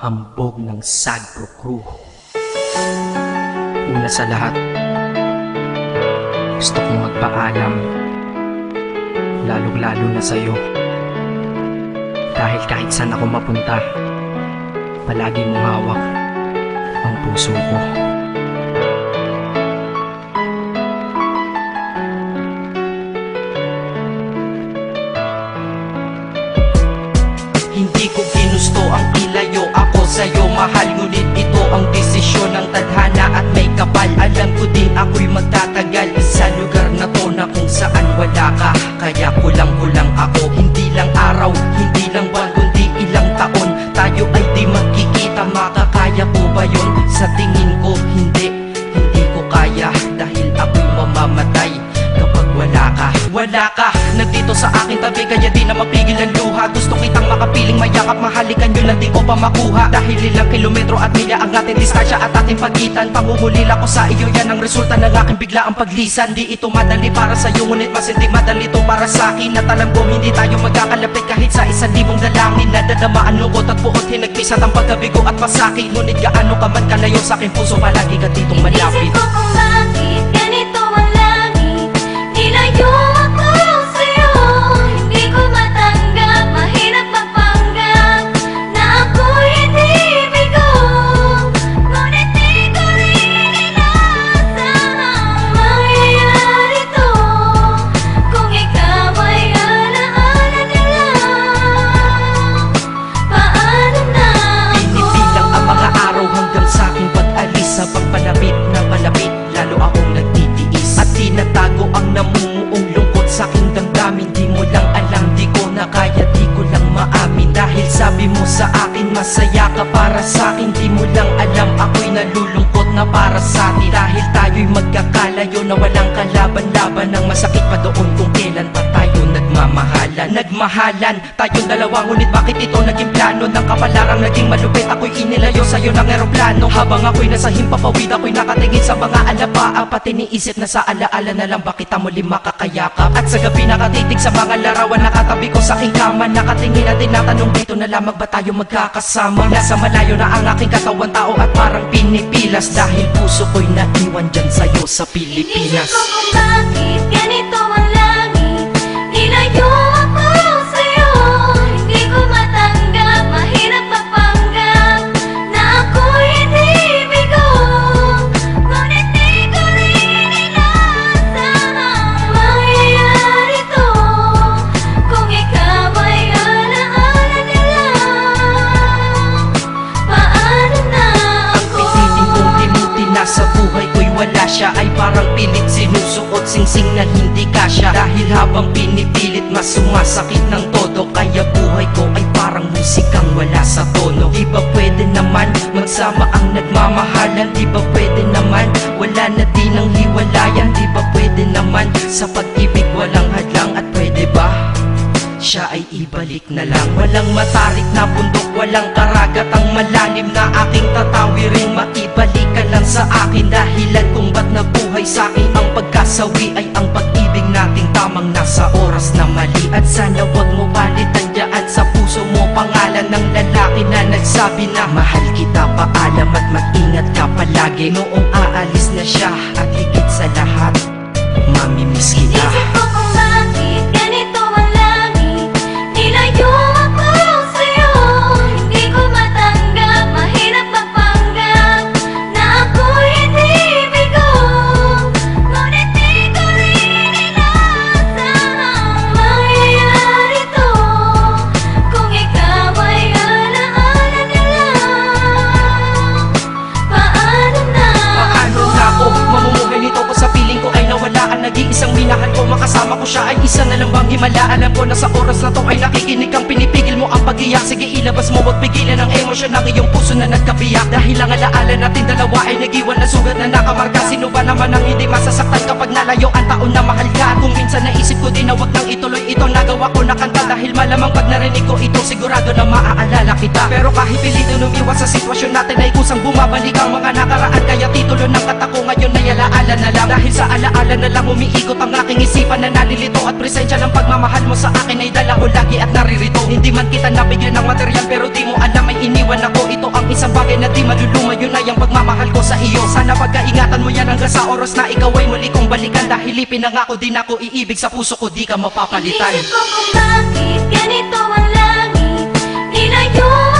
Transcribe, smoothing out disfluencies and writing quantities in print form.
Hambog ng Sagpro Crew. Una sa lahat, gusto kong magpaalam, lalong-lalo na sa'yo. Dahil kahit saan ako mapunta, palagi mong hawak ang puso ko. Hindi ko ginusto ang ilayo ako sa'yo, mahal. Ngunit ito ang desisyon ng tadhana at may kapal. Alam ko din ako'y magtatagal sa lugar na to na kung saan wala ka. Kaya kulang-kulang ako, hindi lang araw, hindi lang buwan, kundi ilang taon. Tayo ay di magkikita, makakaya ko ba yun? Sa tingin ko hindi ko kaya. Dahil ako'y mamamatay kapag wala ka. Wala ka, nagdito sa akin tabi, kaya di na mapigil ang luha. Gusto kitang makapiling, mayakap, mahalikan yun lang di ko pa makuha. Dahil ilang kilometro at milya ang ating distansya at ating pagitan. Pangungulila ko sa iyo, yan ang resulta ng aking biglaang paglisan. Di ito madali para sa'yo, ngunit mas hindi madali ito para sa'kin. At alam ko hindi tayo magkakalapit kahit sa 1,000 dalangin. Nadadamaan lungkot at puot, hinagpisat ang pagkabigo at pasakit. Ngunit gaano ka man kalayo sa aking puso, palagi ka ditong malapit. Inisip ko kung bakit ganito ang langit, nilayo ako sa'yo. Hindi ko matanggap, mahirap magpanggap na ako'y hindi bigo. Ngunit di ko rin inaasahang mangyayari to. Kung ikaw ay alaala na lang, paano na ako? Pinipilang ang mga araw hanggang sa aking pag-alis. Sa pagpalapit na palapit, lalo akong nagtitiis. At tinatago ang namumuong lungkot sa aking damdamin. Di mo lang alam, di ko na kaya, di ko lang maamin. Dahil sabi mo sa akin, masaya ka para sa akin. Di mo lang alam, ako'y nalulungkot na para sa atin. Dahil tayo'y magkakalayo na walang kalaban-laban. Ang masakit pa doon kung kailan pa tayo nagmahalan tayong dalawa. Ngunit bakit ito naging plano ng kapalarang naging malupit? Ako'y inilayo sa'yo ng eroplano. Habang ako'y nasa himpapawid, ako'y nakatingin sa mga alapaa. Pati niisip na sa alaala na lang, bakit muli makakayakap? At sa gabi nakatitig sa mga larawan, nakatabi ko sa aking kama. Nakatingin at tinatanong, dito na lamang ba tayo magkakasama? Nasa malayo na ang aking katawan, tao at parang pinipilas. Dahil puso ko'y naiwan dyan sa'yo sa Pilipinas. Inisip ko kung bakit ganito ang langit, nilayo ako sa'yo. Hindi ko matanggap, mahirap magpanggap na ako'y hindi bigo. Ngunit di ko rin inaasahang mangyayari to. Kung ikaw ay alaala na lang, paano na Ang ako? pinitin kong limutin na sa buhay ko'y wala siya, ay parang pilit sinusuot, singsing na hindi kasya. Dahil habang pinipilit, mas sumasakit ng todo. Kaya buhay ko ay parang musikang wala sa tono. Di ba pwede naman magsama ang nagmamahalan? Di ba pwede naman wala na din ang hiwalayan? Di ba pwede naman sa pag-ibig walang hadlang? At pwede ba siya ay ibalik na lang? Walang matarik na bundok, walang karagat ang malalim na aking tatawirin. Maibalik ka lang sa akin, dahilan kung ba't nabuhay sa'kin ang pagkasawi ay ang pag-ibig nating tamang nasa oras na mali. At sana wag mo palitan dyan sa puso mo pangalan ng lalaki na nagsabi na mahal kita, paalam at mag-ingat ka palagi. Noong aalis na siya at higit sa lahat, mamimiss kita. Inisip ko kung bakit ganito ang langit, nilayo ako sa'yo. Hindi ko matanggap, mahirap magpanggap na ako'y hindi bigo. Ngunit di ko rin inaasahang mangyayari to. Kung ikaw ay alaala na lang, paano na Paano na ako mamumuhay nito ko sa piling ko ay nawalaan? Nag-iisang minahal ko, makasama ko siya ay isa na lang bang himala? Alam ko na sa oras na to ay nakikinig kang pinipigil mo ang pag-iyak. Sige ilabas mo, wag pigilan ang emosyon ng iyong puso na nagkabiyak. Dahil ang alaala natin dalawa ay nag-iwan na sugat na nakamarka. Sino ba naman ang hindi masasaktan kapag nalayo ang taon na mahal ka? Kung minsan naisip ko din na wag nang ituloy ito, nagawa ko na kanta. Dahil malamang pag narinig ko ito, sigurado na maaalala kita. Pero kahit pilito lumiwas sa sitwasyon natin ay kusang bumabalik ang mga nakaraan. Kaya tito titulo ng kata ko ngayon ay alaala na lang. Dahil sa alaala na lang umiikot ang aking isipan na nalilito. At presensya ng pagmamahal mo sa akin ay dala ko lagi at naririto. Hindi man kita nabigyan ng material pero di mo alam ay iniwan ako. Ito ang isang bagay na di maluluma, yun ay ang pagmamahal ko sa iyo. Sana pagkaingatan mo yan hanggang sa oras na ikaw ay muli kong balikan. Dahil ipinangako din ako iibig sa puso ko, di ka mapapalitan. Inisip ko kung bakit ganito ang langit. Nilayo